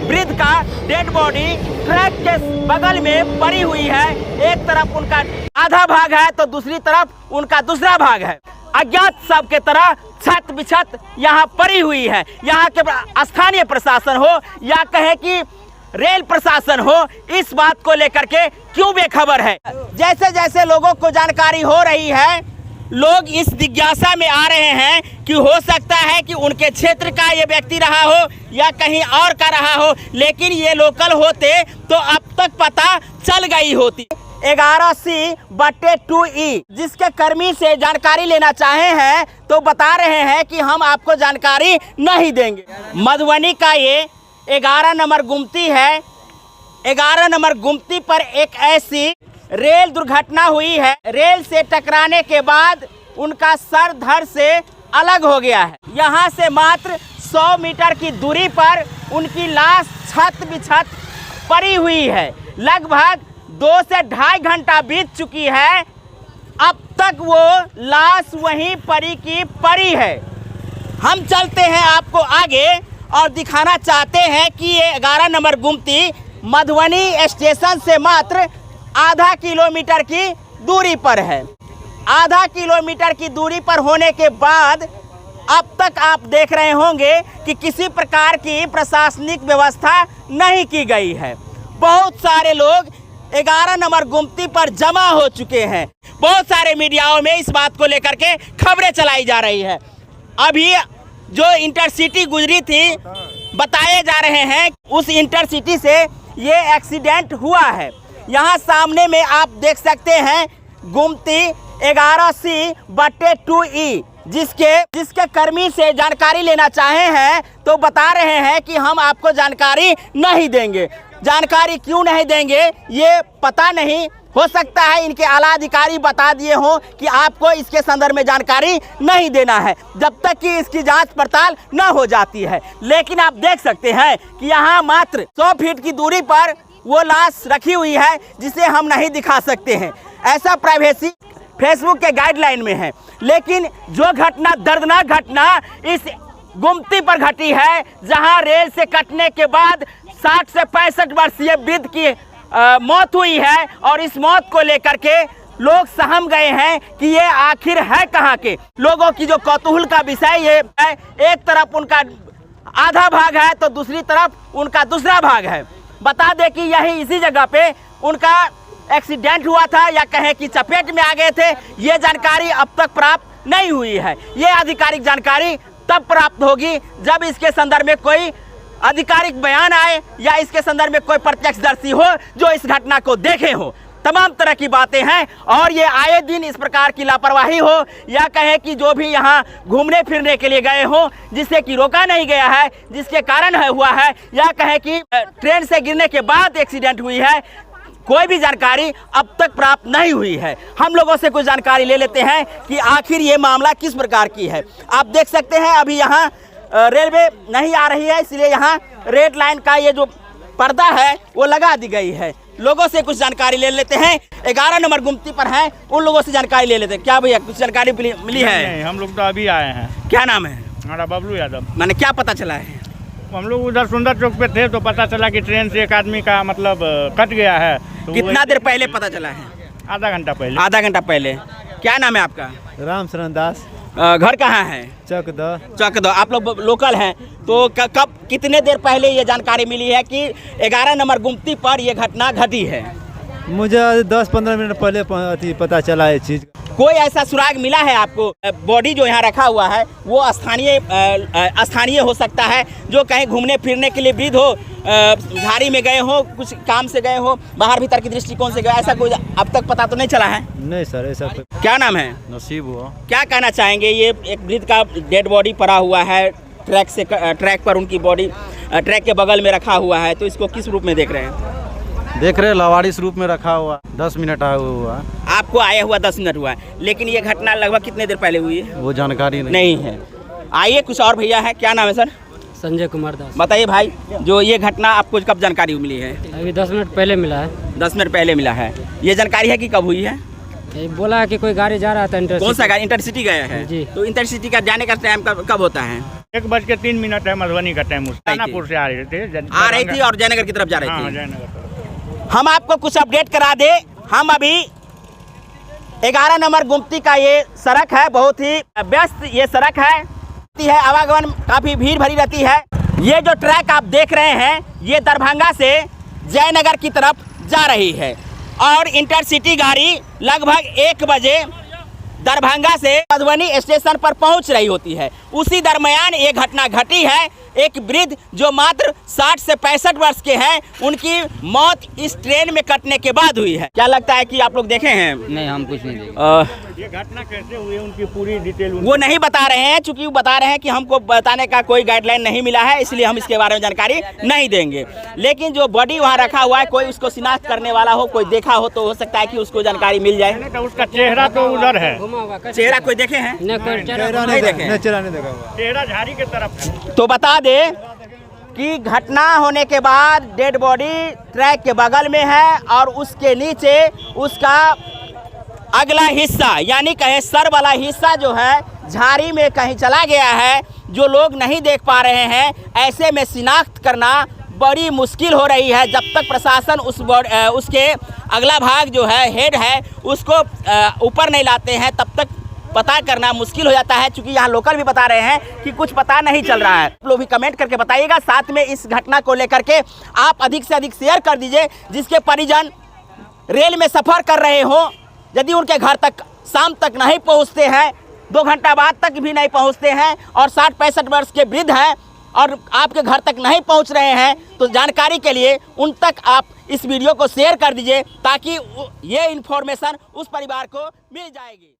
वृद्ध का dead body truck के बगल में पड़ी हुई है। एक तरफ उनका आधा भाग है तो दूसरी तरफ उनका दूसरा भाग है। अज्ञात शव के तरह छत बिछत यहाँ पड़ी हुई है। यहाँ के स्थानीय प्रशासन हो या कहे कि रेल प्रशासन हो, इस बात को लेकर के क्यों बेखबर है। जैसे जैसे लोगों को जानकारी हो रही है, लोग इस जिज्ञासा में आ रहे हैं कि हो सकता है कि उनके क्षेत्र का ये व्यक्ति रहा हो या कहीं और का रहा हो, लेकिन ये लोकल होते तो अब तक पता चल गई होती। 11C/2E जिसके कर्मी से जानकारी लेना चाहे हैं तो बता रहे हैं कि हम आपको जानकारी नहीं देंगे। मधुबनी का ये 11 नंबर गुमती है। 11 नंबर गुमती पर एक ऐसी रेल दुर्घटना हुई है। रेल से टकराने के बाद उनका सर धड़ से अलग हो गया है। यहाँ से मात्र 100 मीटर की दूरी पर उनकी लाश छत बिछत पड़ी हुई है। लगभग 2 से ढाई घंटा बीत चुकी है, अब तक वो लाश वहीं पड़ी की पड़ी है। हम चलते हैं आपको आगे और दिखाना चाहते हैं कि ये 11 नंबर गुमती मधुबनी स्टेशन से मात्र आधा किलोमीटर की दूरी पर है। आधा किलोमीटर की दूरी पर होने के बाद अब तक आप देख रहे होंगे कि किसी प्रकार की प्रशासनिक व्यवस्था नहीं की गई है। बहुत सारे लोग 11 नंबर गुमती पर जमा हो चुके हैं। बहुत सारे मीडियाओं में इस बात को लेकर के खबरें चलाई जा रही है। अभी जो इंटरसिटी गुजरी थी, बताए जा रहे हैं उस इंटरसिटी से ये एक्सीडेंट हुआ है। यहाँ सामने में आप देख सकते हैं गुमती 11C/2E जिसके कर्मी से जानकारी लेना चाहे हैं तो बता रहे हैं कि हम आपको जानकारी नहीं देंगे। जानकारी क्यों नहीं देंगे ये पता नहीं, हो सकता है इनके आला अधिकारी बता दिए हों कि आपको इसके संदर्भ में जानकारी नहीं देना है जब तक कि इसकी जांच पड़ताल न हो जाती है। लेकिन आप देख सकते हैं कि यहाँ मात्र 100 फीट की दूरी पर वो लाश रखी हुई है जिसे हम नहीं दिखा सकते हैं। ऐसा प्राइवेसी फेसबुक के गाइडलाइन में है। लेकिन जो घटना, दर्दनाक घटना इस गुमती पर घटी है, जहां रेल से कटने के बाद 60 से 65 वर्षीय वृद्ध की मौत हुई है और इस मौत को लेकर के लोग सहम गए हैं कि ये आखिर है कहाँ के। लोगों की जो कौतूहल का विषय ये है, एक तरफ उनका आधा भाग है तो दूसरी तरफ उनका दूसरा भाग है। बता दें कि यही इसी जगह पे उनका एक्सीडेंट हुआ था या कहें कि चपेट में आ गए थे, ये जानकारी अब तक प्राप्त नहीं हुई है। ये आधिकारिक जानकारी तब प्राप्त होगी जब इसके संदर्भ में कोई आधिकारिक बयान आए या इसके संदर्भ में कोई प्रत्यक्षदर्शी हो जो इस घटना को देखे हो। तमाम तरह की बातें हैं और ये आए दिन इस प्रकार की लापरवाही हो या कहे कि जो भी यहाँ घूमने फिरने के लिए गए हो जिससे कि रोका नहीं गया है, जिसके कारण हुआ है, या कहे कि ट्रेन से गिरने के बाद एक्सीडेंट हुई है, कोई भी जानकारी अब तक प्राप्त नहीं हुई है। हम लोगों से कुछ जानकारी ले लेते हैं कि आखिर ये मामला किस प्रकार की है। आप देख सकते हैं अभी यहाँ रेलवे नहीं आ रही है, इसलिए यहाँ रेड लाइन का ये जो पर्दा है वो लगा दी गई है। लोगों से कुछ जानकारी ले लेते हैं। 11 नंबर गुमती पर हैं, उन लोगों से जानकारी ले लेते हैं। क्या भैया कुछ जानकारी मिली है? नहीं, हम लोग तो अभी आए हैं। क्या नाम है? हमारा बबलू यादव। मैंने क्या पता चला है? हम लोग उधर सुंदर चौक पे थे तो पता चला कि ट्रेन से एक आदमी का मतलब कट गया है। तो कितना देर पहले पता चला है? आधा घंटा पहले। आधा घंटा पहले। क्या नाम है आपका? राम शरण दास। घर कहाँ है? चौकदो। आप लोग लोकल हैं तो कब कितने देर पहले ये जानकारी मिली है कि 11 नंबर गुमती पर ये घटना घटी है? मुझे 10-15 मिनट पहले पता चला ये चीज़। कोई ऐसा सुराग मिला है आपको? बॉडी जो यहाँ रखा हुआ है वो स्थानीय हो सकता है, जो कहीं घूमने फिरने के लिए वृद्ध हो, झाड़ी में गए हो, कुछ काम से गए हो, बाहर भीतर की दृष्टिकोण से गए, ऐसा कोई अब तक पता तो नहीं चला है? नहीं सर, ऐसा। क्या नाम है? नसीब हुआ। क्या कहना चाहेंगे? ये एक वृद्ध का डेड बॉडी पड़ा हुआ है, ट्रैक पर उनकी बॉडी ट्रैक के बगल में रखा हुआ है, तो इसको किस रूप में देख रहे हैं? देख रहे लवारिस रूप में रखा हुआ। 10 मिनट आया हुआ। आपको आया हुआ 10 मिनट हुआ है, लेकिन ये घटना लगभग कितने देर पहले हुई है? वो जानकारी नहीं है। आइए कुछ और भैया है। क्या नाम है सर? संजय कुमार दास। बताइए भाई, जो ये घटना आपको कब जानकारी मिली है? अभी 10 मिनट पहले मिला है। 10 मिनट पहले मिला है। ये जानकारी है कि कब हुई है? बोला कि कोई गाड़ी जा रहा था इंटरसिटी। कौन सा गाड़ी? इंटरसिटी गया है जी। तो इंटरसिटी का जाने का टाइम कब होता है? 1:03 है मधुबनी का टाइम। दानापुर से आ रहे थे, आ रही थी और जयनगर की तरफ जा रही हाँ, थी। जयनगर तरफ। हम आपको कुछ अपडेट करा दे। हम अभी 11 नंबर गुमती का ये सड़क है, बहुत ही व्यस्त ये सड़क है, आवागमन काफ़ी भीड़ भरी रहती है। ये जो ट्रैक आप देख रहे हैं ये दरभंगा से जयनगर की तरफ जा रही है और इंटरसिटी गाड़ी लगभग 1 बजे दरभंगा से मधुबनी स्टेशन पर पहुंच रही होती है। उसी दरमियान ये घटना घटी है। एक वृद्ध जो मात्र 60 से 65 वर्ष के हैं, उनकी मौत इस ट्रेन में कटने के बाद हुई है। क्या लगता है कि आप लोग देखे हैं? नहीं, हम कुछ नहीं देखे। ये घटना कैसे हुई उनकी पूरी डिटेल वो नहीं बता रहे हैं, चूंकि वो बता रहे हैं कि हमको बताने का कोई गाइडलाइन नहीं मिला है, इसलिए हम इसके बारे में जानकारी नहीं देंगे। लेकिन जो बॉडी वहाँ रखा हुआ है, कोई उसको शिनाख्त करने वाला हो, कोई देखा हो तो हो सकता है कि उसको जानकारी मिल जाए। तो उसका चेहरा तो उधर है, चेहरा कोई देखे हैं? नहीं देखे। चेहरा नहीं देखा हुआ। चेहरा झाड़ी के तरफ है। तो बता दे कि घटना होने के बाद डेड बॉडी ट्रैक के बगल में है और उसके नीचे उसका अगला हिस्सा यानी कहे सर वाला हिस्सा जो है झाड़ी में कहीं चला गया है, जो लोग नहीं देख पा रहे हैं। ऐसे में शिनाख्त करना बड़ी मुश्किल हो रही है। जब तक प्रशासन उसके अगला भाग जो है हेड है उसको ऊपर नहीं लाते हैं, तब तक पता करना मुश्किल हो जाता है। चूंकि यहाँ लोकल भी बता रहे हैं कि कुछ पता नहीं चल रहा है। आप लोग भी कमेंट करके बताइएगा। साथ में इस घटना को लेकर के आप अधिक से अधिक शेयर कर दीजिए, जिसके परिजन रेल में सफ़र कर रहे हो, यदि उनके घर तक शाम तक नहीं पहुँचते हैं, 2 घंटा बाद तक भी नहीं पहुँचते हैं और 60-65 वर्ष के वृद्ध हैं और आपके घर तक नहीं पहुँच रहे हैं, तो जानकारी के लिए उन तक आप इस वीडियो को शेयर कर दीजिए, ताकि ये इन्फॉर्मेशन उस परिवार को मिल जाएगी।